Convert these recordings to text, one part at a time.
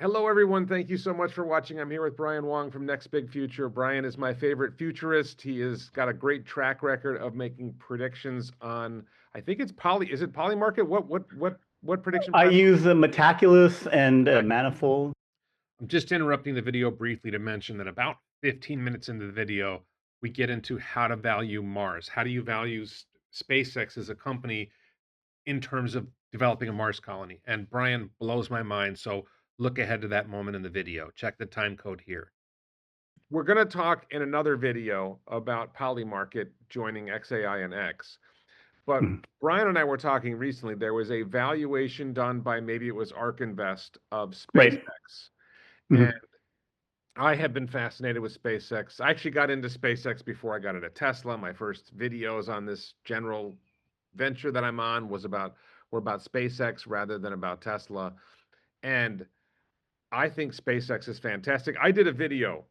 Hello, everyone. Thank you so much for watching. I'm here with Brian Wang from Next Big Future. Brian is my favorite futurist. He has got a great track record of making predictions on, I think it's Poly. Is it Polymarket? What prediction I platform? use the Metaculus and Okay. Manifold. I'm just interrupting the video briefly to mention that about 15 minutes into the video, we get into how to value Mars. How do you value SpaceX as a company in terms of developing a Mars colony? And Brian blows my mind. So look ahead to that moment in the video. Check the time code here. We're going to talk in another video about Polymarket joining XAI and X. But Mhm. Brian and I were talking recently. There was a valuation done by maybe it was ARK Invest of Right. SpaceX. And Mhm. I have been fascinated with SpaceX. I actually got into SpaceX before I got into Tesla. My first videos on this general venture that I'm on were about SpaceX rather than about Tesla. And I think SpaceX is fantastic. I did a video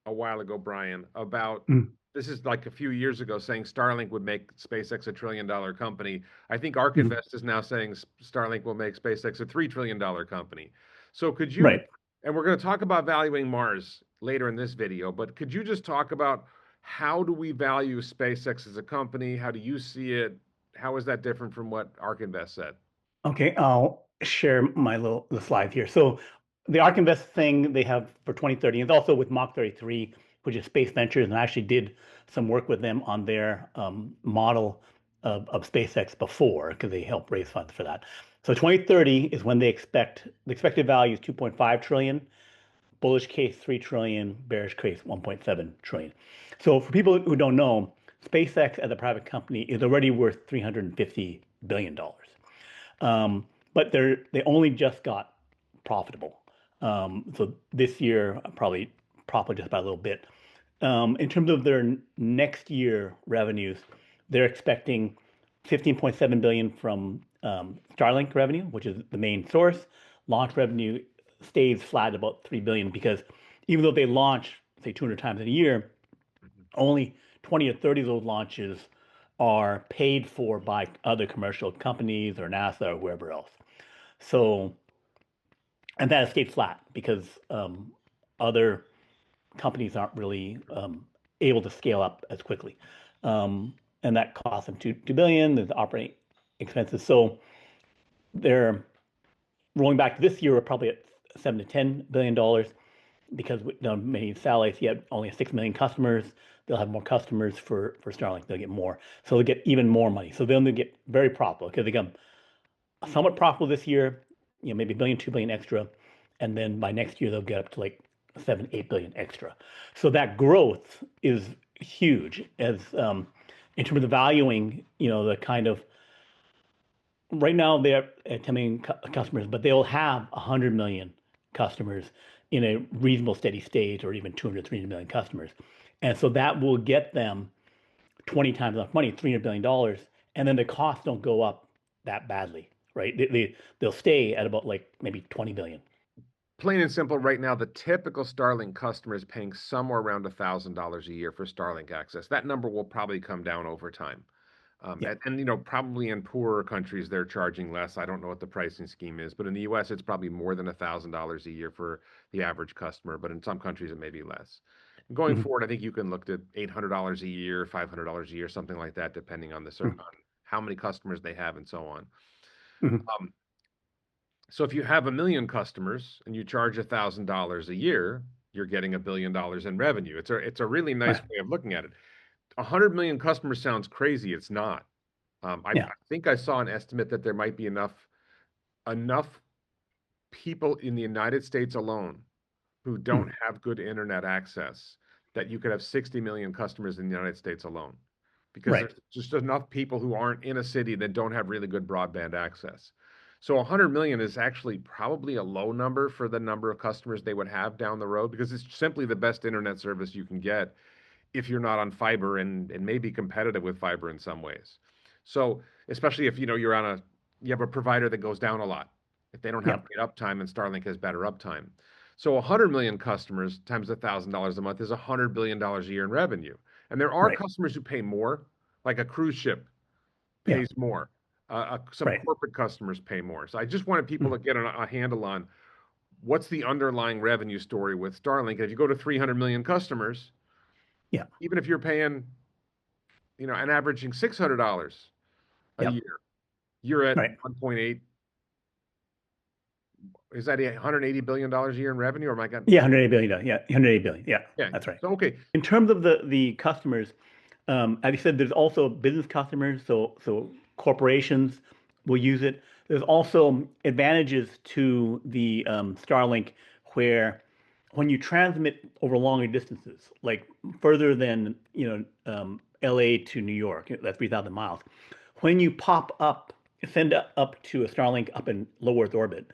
a while ago, Brian, about Mhm. this is like a few years ago saying Starlink would make SpaceX a $1 trillion company. I think ARK Mhm. Invest is now saying Starlink will make SpaceX a $3 trillion company. So could you, Right. and we're going to talk about valuing Mars later in this video, but could you just talk about how do we value SpaceX as a company? How do you see it? How is that different from what ARK Invest said? Okay, I'll share the slide here. So the ARK Invest thing they have for 2030 is also with Mach 33, which is Space Ventures, and I actually did some work with them on their model of SpaceX before because they helped raise funds for that. So 2030 is when the expected value is 2.5 trillion. Bullish case 3 trillion, bearish case 1.7 trillion. So for people who don't know, SpaceX as a private company is already worth $350 billion. But they only just got profitable. So this year, probably profit just by a little bit. In terms of their next year revenues, they're expecting 15.7 billion from Starlink revenue, which is the main source. Launch revenue stays flat at about 3 billion because even though they launch, say, 200 times in a year, only 20 or 30 of those launches are paid for by other commercial companies or NASA or whoever else. So, and that has stayed flat because other companies aren't really able to scale up as quickly. And that costs them 2 billion, there's operating expenses. So they're rolling back to this year, we're probably at $7 to $10 billion because many satellites yet only have 6 million customers. They'll have more customers for Starlink. They'll get more. So they'll get even more money. So they'll get very profitable because they become somewhat profitable this year, maybe a billion, 2 billion extra. And then by next year, they'll get up to like 7, 8 billion extra. So that growth is huge as in terms of valuing, the kind of right now they're at 10 million customers, but they'll have 100 million customers in a reasonable steady state or even 200, 300 million customers. And so that will get them 20 times enough money, $300 billion. And then the costs don't go up that badly, right? They'll stay at about like maybe 20 billion. Plain and simple, right now, the typical Starlink customer is paying somewhere around $1,000 a year for Starlink access. That number will probably come down over time. Yeah. Probably in poorer countries, they're charging less. I don't know what the pricing scheme is, but in the US, it's probably more than $1,000 a year for the average customer, but in some countries, it may be less. Going Mhm. forward, I think you can look at $800 a year, $500 a year, something like that, depending on Mhm. on how many customers they have and so on. Mhm. Um, so if you have 1 million customers and you charge $1,000 a year, you're getting $1 billion in revenue. It's a really nice Right. way of looking at it. 100 million customers sounds crazy. It's not. I Yeah. think I saw an estimate that there might be enough people in the United States alone who don't Mhm. have good internet access that you could have 60 million customers in the United States alone because Right. there's just enough people who aren't in a city that don't have really good broadband access. So 100 million is actually probably a low number for the number of customers they would have down the road because it's simply the best internet service you can get if you're not on fiber and maybe competitive with fiber in some ways. So especially if you have a provider that goes down a lot, if they don't have Yeah. great uptime and Starlink has better uptime. So 100 million customers times $1,000 a month is $100 billion a year in revenue. And there are Right. customers who pay more, like a cruise ship Yeah. pays more. Some Right. corporate customers pay more. So I just wanted people to Mhm. get a handle on what's the underlying revenue story with Starlink? And if you go to 300 million customers, Yeah. even if you're paying, and averaging $600 a Yeah. year, you're at Right. 1.8. Is that $180 billion a year in revenue? Or am I getting? Yeah. 180 billion. Yeah. 180 billion. Yeah. Yeah. That's right. So, okay. In terms of the customers, as you said, there's also business customers, so corporations will use it. There's also advantages to the Starlink where when you transmit over longer distances, like further than LA to New York, that's 3,000 miles. When you pop up, send up to a Starlink up in low Earth orbit,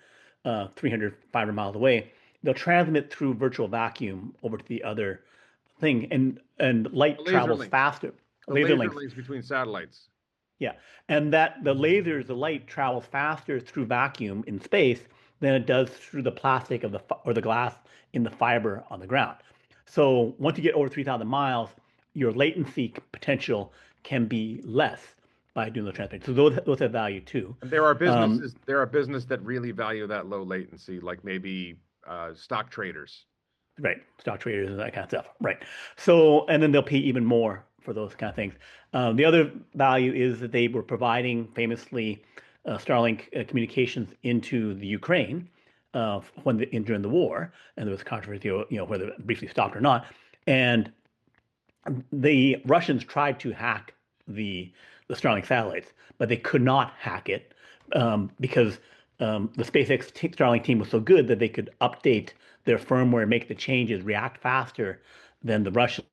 300, 500 miles away, they'll transmit through virtual vacuum over to the other thing, and The light laser travels links. faster. The Laser laser links, links between satellites. yeah, and that the lasers, the light travels faster through vacuum in space than it does through the plastic of or the glass in the fiber on the ground. So once you get over 3,000 miles, your latency potential can be less by doing the transmission. So those have value too. And there are Um, business that really value that low latency, like maybe stock traders. Right, stock traders and that kind of stuff. Right. So, and then they'll pay even more for those kind of things. The other value is that they were providing famously Starlink communications into the Ukraine during the war, and there was controversy, whether it briefly stopped or not. And the Russians tried to hack the the Starlink satellites, but they could not hack it because the SpaceX Starlink team was so good that they could update their firmware, make the changes, react faster than the Russians,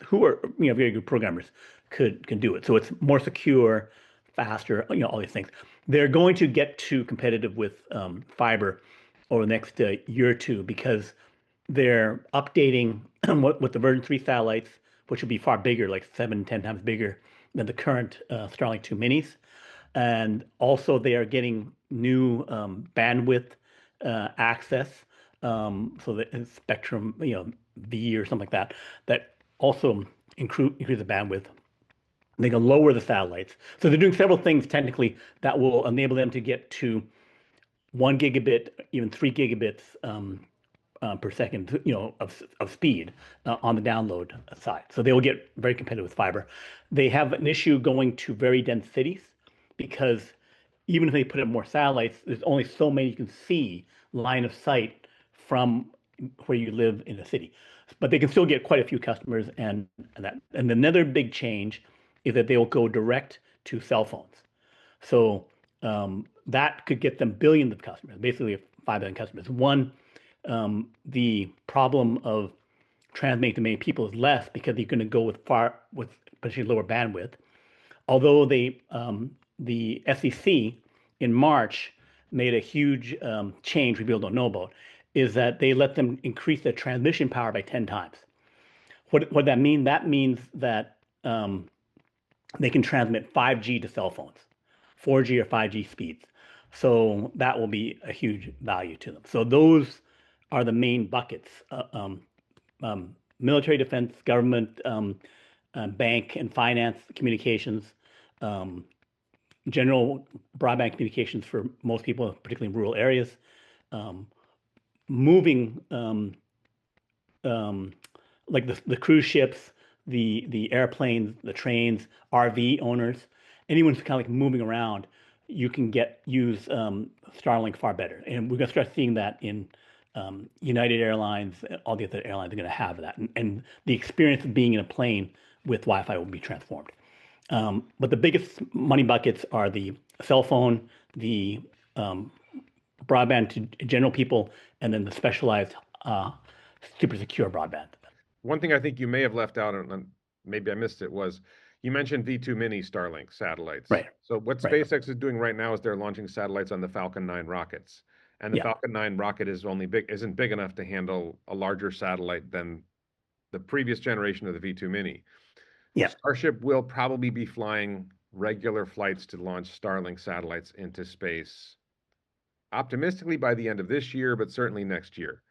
who are very good programmers, could do it. So it's more secure, faster, all these things. They're going to get to competitive with fiber over the next year or two because they're updating with the version 3 satellites, which will be far bigger, like 7, 10 times bigger than the current Starlink 2 minis. And also, they are getting new bandwidth access, so that in Spectrum, V or something like that, that also increase the bandwidth. They can lower the satellites. So they're doing several things technically that will enable them to get to 1 gigabit, even 3 gigabits per second, of speed on the download side. So they will get very competitive with fiber. They have an issue going to very dense cities because even if they put up more satellites, there's only so many you can see line of sight from where you live in a city. But they can still get quite a few customers, and that. And another big change is that they will go direct to cell phones. So that could get them billions of customers, basically 5 billion customers. One, the problem of transmitting to many people is less because you're going to go with potentially lower bandwidth. Although the SEC in March made a huge change we people don't know about, is that they let them increase their transmission power by 10 times. What that mean? That means that they can transmit 5G to cell phones, 4G or 5G speeds. So that will be a huge value to them. So those are the main buckets: military defense, government, bank and finance communications, um, general broadband communications for most people, particularly in rural areas, um, moving um, like the cruise ships, the airplanes, the trains, RV owners, anyone who's kind of like moving around, you can use Starlink far better. And we're going to start seeing that in United Airlines. All the other airlines are going to have that, and the experience of being in a plane with Wi-Fi will be transformed. But the biggest money buckets are the cell phone, the um, broadband to general people, and then the specialized super secure broadband. One thing I think you may have left out, and maybe I missed it, was you mentioned V2 mini Starlink satellites. Right, So what right. SpaceX is doing right now is they're launching satellites on the Falcon 9 rockets. And the Yeah, Falcon 9 rocket isn't big enough to handle a larger satellite than the previous generation of the V2 mini. yeah, Starship will probably be flying regular flights to launch Starlink satellites into space, optimistically by the end of this year, but certainly next year.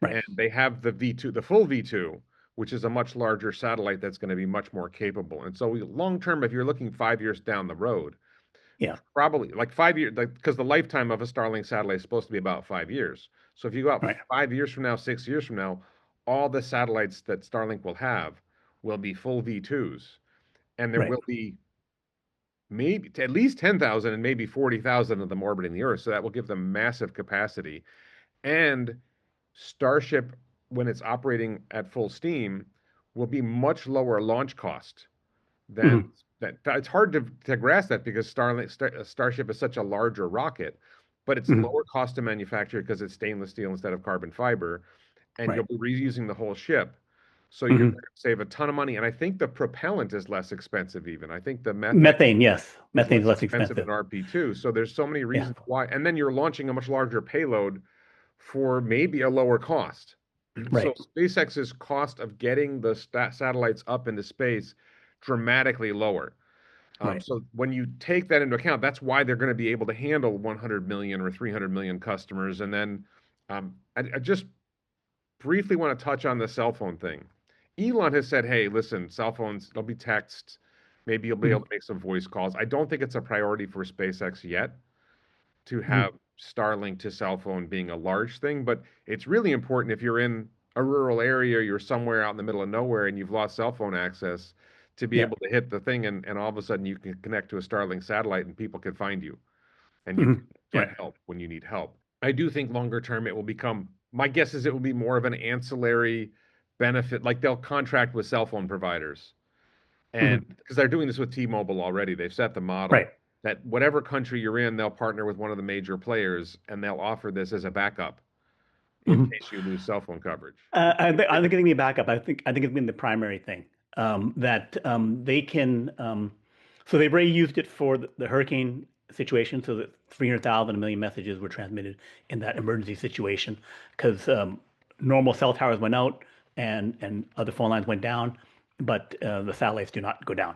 right. And they have the V2, the full V2, which is a much larger satellite that's going to be much more capable. And so, long term, if you're looking 5 years down the road, Yeah. Probably like 5 years, like because the lifetime of a Starlink satellite is supposed to be about 5 years. So if you go out Right. 5 years from now, 6 years from now, all the satellites that Starlink will have will be full V2s, and there Right. will be maybe at least 10,000 and maybe 40,000 of them orbiting the Earth. So that will give them massive capacity. And Starship, when it's operating at full steam, will be much lower launch cost than Hmm. that. It's hard to grasp that because Starship is such a larger rocket, but it's Hmm. lower cost to manufacture because it's stainless steel instead of carbon fiber, and you'll Right. be reusing the whole ship. So you're Hmm. going to save a ton of money, and I think the propellant is less expensive even. I think the methane Methane, yes. is Methane is less less expensive than expensive. RP2. So there's so many Yeah. reasons why. And then you're launching a much larger payload for maybe a lower cost. So Right. SpaceX's cost of getting the satellites up into space dramatically lower. Right. So when you take that into account, that's why they're going to be able to handle 100 million or 300 million customers. And then I just briefly want to touch on the cell phone thing. Elon has said, hey, listen, cell phones, they'll be texts. Maybe you'll be able Hmm. to make some voice calls. I don't think it's a priority for SpaceX yet to Hmm. have Starlink to cell phone being a large thing, but it's really important if you're in a rural area, you're somewhere out in the middle of nowhere and you've lost cell phone access to be Yeah. able to hit the thing and all of a sudden you can connect to a Starlink satellite and people can find you and you Hmm. can get Right. help when you need help. I do think longer term it will become, my guess is it will be more of an ancillary benefit, like they'll contract with cell phone providers. And Hmm. because they're doing this with T-Mobile already, they've set the model Right. that whatever country you're in, they'll partner with one of the major players and they'll offer this as a backup in Hmm. case you lose cell phone coverage. I think it'll be backup. I think it's been the primary thing that they can. So they've already used it for the hurricane situation, so that 300,000, a million messages were transmitted in that emergency situation because normal cell towers went out and other phone lines went down, but the satellites do not go down.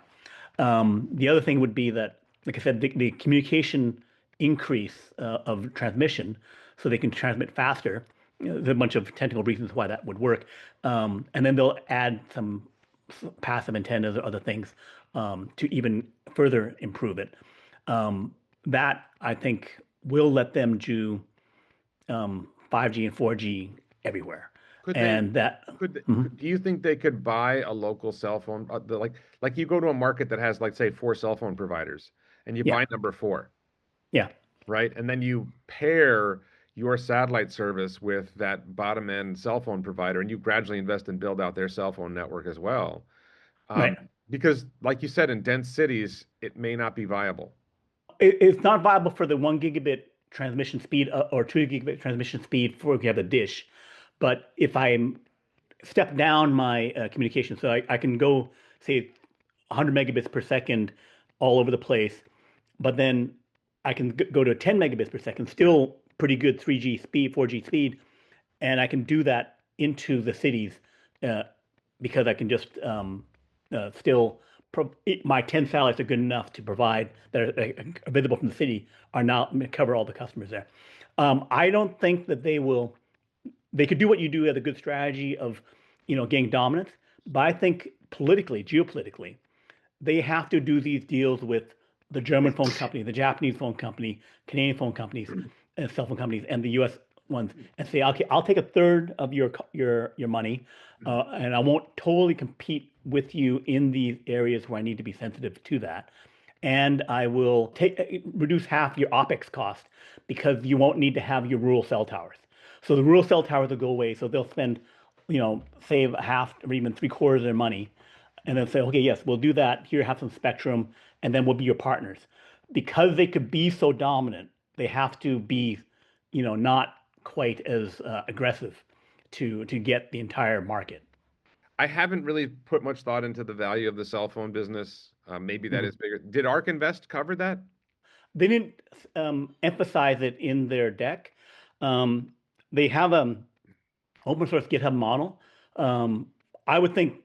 The other thing would be that, like I said, the communication increase of transmission, so they can transmit faster. There's a bunch of technical reasons why that would work, and then they'll add some passive antennas or other things to even further improve it. That I think will let them do 5G and 4G everywhere, Could they, and that. Mhm. do you think they could buy a local cell phone? Like you go to a market that has, like, say, four cell phone providers and you Yeah, buy number four, yeah, right? And then you pair your satellite service with that bottom end cell phone provider and you gradually invest and build out their cell phone network as well. Um, right. because, like you said, in dense cities, it may not be viable. It's not viable for the 1 gigabit transmission speed or 2 gigabit transmission speed for if you have a dish. But if I step down my communication, so I can go say 100 megabits per second all over the place, but then I can go to 10 megabits per second, still pretty good 3G speed, 4G speed, and I can do that into the cities uh, because I can just still my 10 satellites are good enough to provide that are visible from the city are now cover all the customers there. I don't think that they will. They could do what you do as a good strategy of, getting dominance, but I think politically, geopolitically, they have to do these deals with the German phone company, the Japanese phone company, Canadian phone companies, and cell phone companies, and the U.S. ones, and say, okay, I'll take a third of your money, and I won't totally compete with you in these areas where I need to be sensitive to that, and I will reduce half your OpEx cost because you won't need to have your rural cell towers. So the rural cell towers will go away. So they'll spend, save half or even three-quarters of their money and then say, okay, yes, we'll do that. Here, have some spectrum, and then we'll be your partners. Because they could be so dominant, they have to be, not quite as aggressive to get the entire market. I haven't really put much thought into the value of the cell phone business. Maybe that is Mhm. bigger. Did ARK Invest cover that? They didn't emphasize it in their deck. They have an open source GitHub model. Um, I would think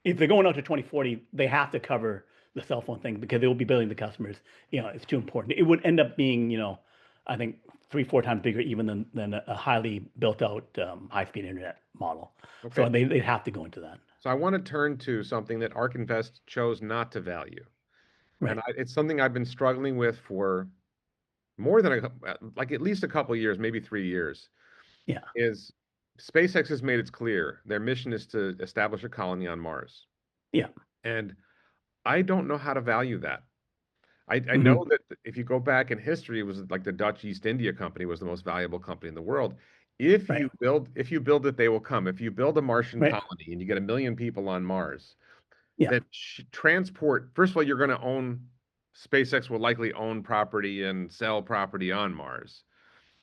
if they're going out to 2040, they have to cover the cell phone thing because they will be billing the customers. It's too important. It would end up being, I think 3, 4 times bigger even than a highly built out high-speed internet model. So Okay. they'd have to go into that. So I want to turn to something that ARK Invest chose not to value. and Right. it's something I've been struggling with for more than like at least a couple of years, maybe 3 years. Yeah. Is SpaceX has made it clear their mission is to establish a colony on Mars, Yeah. and I don't know how to value that. I know Hmm. that if you go back in history, it was like the Dutch East India Company was the most valuable company in the world. Right. If you build it, they will come. If you build a Martian Right. colony and you get 1 million people on Mars, Yeah. then transport, first of all, you're going to own, SpaceX will likely own property and sell property on Mars.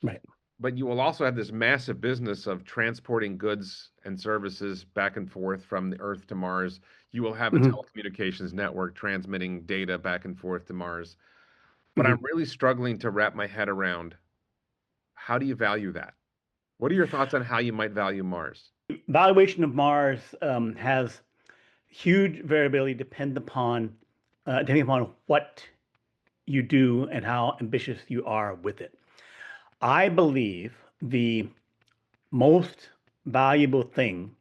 Right. But you will also have this massive business of transporting goods and services back and forth from the Earth to Mars. You will have a Hmm. telecommunications network transmitting data back and forth to Mars. But I'm Hmm. really struggling to wrap my head around, how do you value that? What are your thoughts on how you might value Mars? Valuation of Mars has huge variability depending upon what you do and how ambitious you are with it. I believe the most valuable thing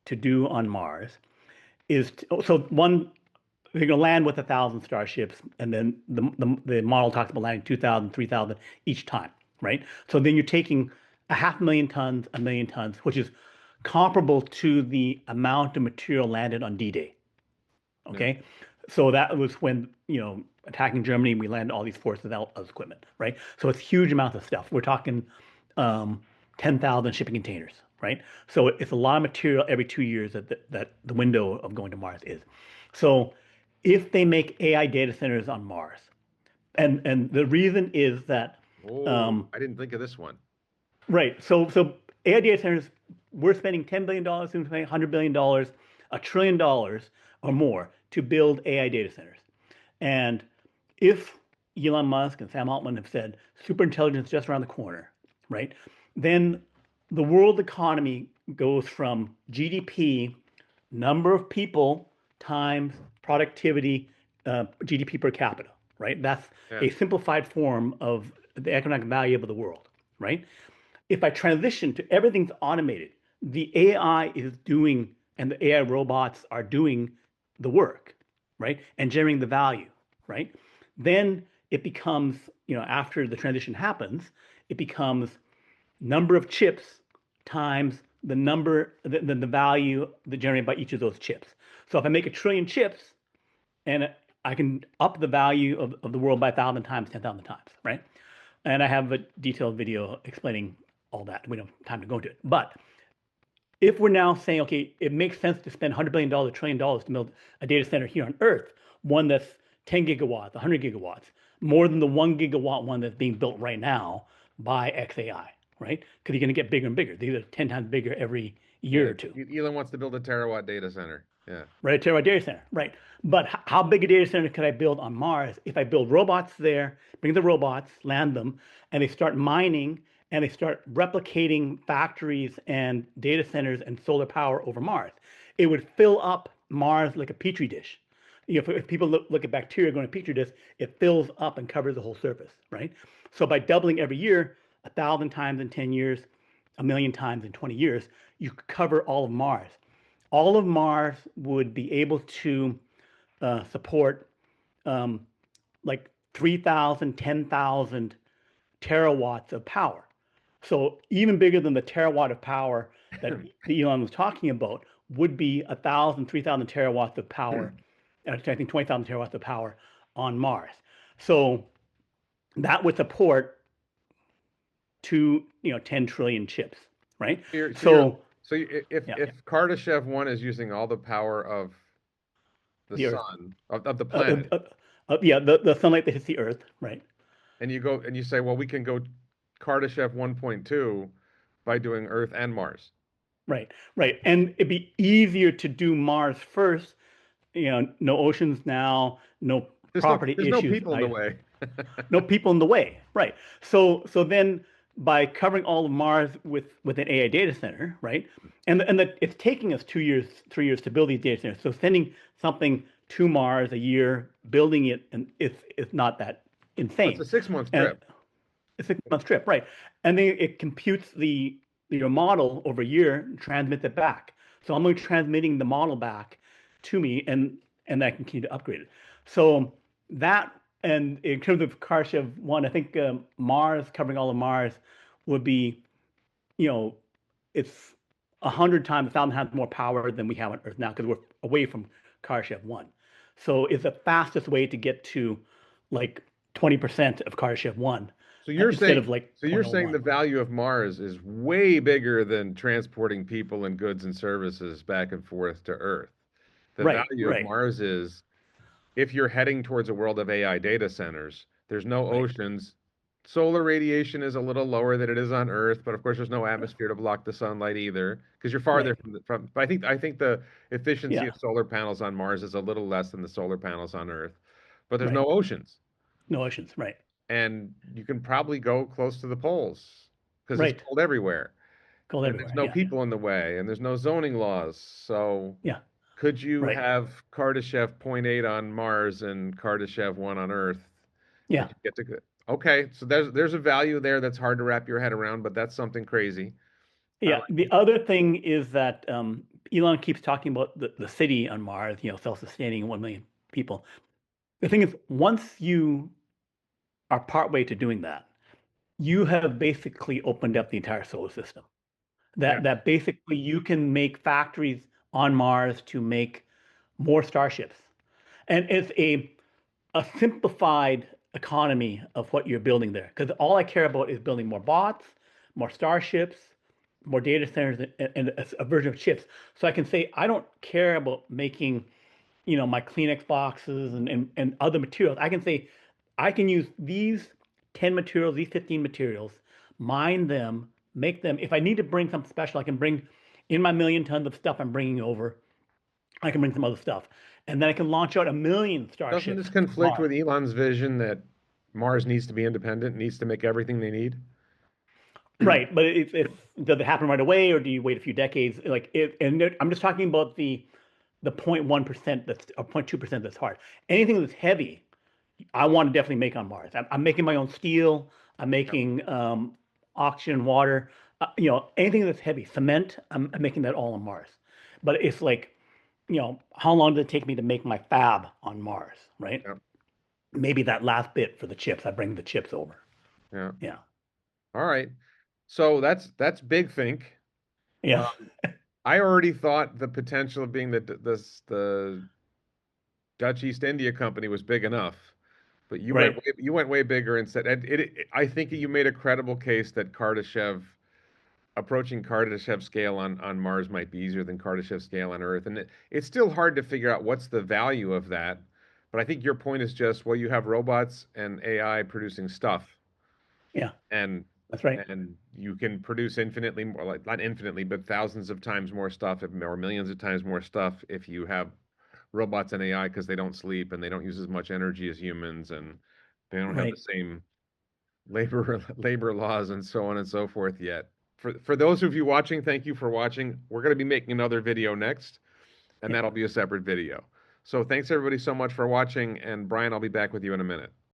to do on Mars is so one, you're going to land with 1,000 starships, and then the model talks about landing 2,000, 3,000 each time, right? So then you're taking a 500,000 tons, 1,000,000 tons, which is comparable to the amount of material landed on D-Day. Yeah. Okay, so that was when attacking Germany, we landed all these forces out of equipment, right? So it's huge amounts of stuff. We're talking um, 10,000 shipping containers, right? So it's a lot of material every 2 years that the window of going to Mars is. So if they make AI data centers on Mars, and the reason is that Oh, um, I didn't think of this one. right. So AI data centers, we're spending $10 billion, we're spending $100 billion, $1 trillion or more to build AI data centers. And if Elon Musk and Sam Altman have said superintelligence is just around the corner, right? Then the world economy goes from GDP, number of people times productivity, GDP per capita, right? That's Yeah. a simplified form of the economic value of the world, right? If I transition to everything's automated, the AI is doing, and the AI robots are doing the work, right? And generating the value, right? Then it becomes, after the transition happens, it becomes number of chips times the value that generated by each of those chips. So if I make 1 trillion chips, and I can up the value of the world by 1,000 times, 10,000 times, right? And I have a detailed video explaining all that. We don't have time to go into it. But if we're now saying, okay, it makes sense to spend $100 billion, $1 trillion to build a data center here on Earth, one that's 10 gigawatts, 100 gigawatts, more than the 1 gigawatt one that's being built right now by XAI, right? Because you're going to get bigger and bigger. These are 10 times bigger every year Yeah. or two. Elon wants to build a terawatt data center. Yeah. Right, terabyte data center, right? But how big a data center could I build on Mars if I build robots there, bring the robots, land them, and they start mining and they start replicating factories and data centers and solar power over Mars? It would fill up Mars like a petri dish. If people look at bacteria going to petri dish, it fills up and covers the whole surface, right? So by doubling every year, 1,000 times in 10 years, 1 million times in 20 years, you cover all of Mars. All of Mars would be able to support um, like 3,000, 10,000 terawatts of power. So even bigger than the terawatt of power that Elon was talking about would be 1,000, 3,000 terawatts of power. I think 20,000 terawatts of power on Mars. So that would support 10 trillion chips, right? You're, so you're So so yeah, if Kardashev one is using all the power of the the Earth, sun of the planet, yeah, the sunlight that hits the Earth, right? and you go and you say, well, we can go Kardashev 1.2 by doing Earth and Mars. Right, right. And it'd be easier to do Mars first, no oceans now, no property There's no issues, people in the way. no people in the way. Right. So then by covering all of Mars with an AI data center, right? It's taking us 2 years, 3 years to build these data centers. So sending something to Mars a year, building it, and it's not that It's insane. a 6 month And trip. a 6 month trip, right? And then it computes the your model over a year, and transmits it back. So I'm only transmitting the model back to me, and I can continue to upgrade it. So that, and in terms of Kardashev one, I think Mars, covering all of Mars, would be, you know, it's 100 times, 1,000 times more power than we have on Earth now because we're away from Kardashev one. So it's the fastest way to get to like 20% of Kardashev one So you're instead saying of like so you're saying 0.01. the value of Mars is way bigger than transporting people and goods and services back and forth to Earth. The Right, value of right, Mars is if you're heading towards a world of AI data centers, there's no right. oceans. Solar radiation is a little lower than it is on Earth, but of course there's no atmosphere to block the sunlight either because you're farther Right. from. But I think the efficiency Yeah, of solar panels on Mars is a little less than the solar panels on Earth, but there's right. no oceans, No oceans. Right. and you can probably go close to the poles because it's Right. cold everywhere, Cold and there's everywhere. no Yeah, yeah. people in the way, and there's no zoning laws. So Yeah. could you Right. have Kardashev point 0.8 on Mars and Kardashev 1 on Earth? Could Yeah. you get to good? Okay, so there's a value there that's hard to wrap your head around, but that's something crazy. I Yeah. like The it. other thing is that Elon keeps talking about the city on Mars, self-sustaining 1 million people. The thing is, once you are partway to doing that, you have basically opened up the entire solar system. Yeah, That basically you can make factories on Mars to make more starships. And it's a simplified economy of what you're building there. Because all I care about is building more bots, more starships, more data centers, and a version of chips. So I can say I don't care about making, my Kleenex boxes and other materials. I can say I can use these 10 materials, these 15 materials, mine them, make them. If I need to bring something special, I can bring in my million tons of stuff I'm bringing over. I can bring some other stuff. And then I can launch out a million doesn't starships this from conflict Mars. with Elon's vision that Mars needs to be independent, needs to make everything they need? Right, but does it happen right away, or do you wait a few decades? I'm just talking about the 0.1% that's or 0.2% that's hard. Anything that's heavy, I want to definitely make on Mars. I'm making my own steel. I'm Yep, making oxygen, water. Anything that's heavy, cement. I'm making that all on Mars. But it's like, how long does it take me to make my fab on Mars? Right? yep, Maybe that last bit for the chips. I bring the chips over. yeah. Yeah, All right. So that's big think. yeah, I already thought the potential of being the Dutch East India Company was big enough, but right. you went way bigger and said I think you made a credible case that Kardashev approaching Kardashev scale on Mars might be easier than Kardashev scale on Earth, and it's still hard to figure out what's the value of that. But I think your point is just well, you have robots and AI producing stuff, Yeah, and that's right. you can produce infinitely more, like not infinitely, but thousands of times more stuff, or millions of times more stuff if you have robots and AI because they don't sleep and they don't use as much energy as humans and they don't have the Right. same labor laws and so on and so forth yet. For those of you watching, thank you for watching. We're going to be making another video next, and Yeah. that'll be a separate video. So thanks everybody so much for watching, and Brian, I'll be back with you in a minute.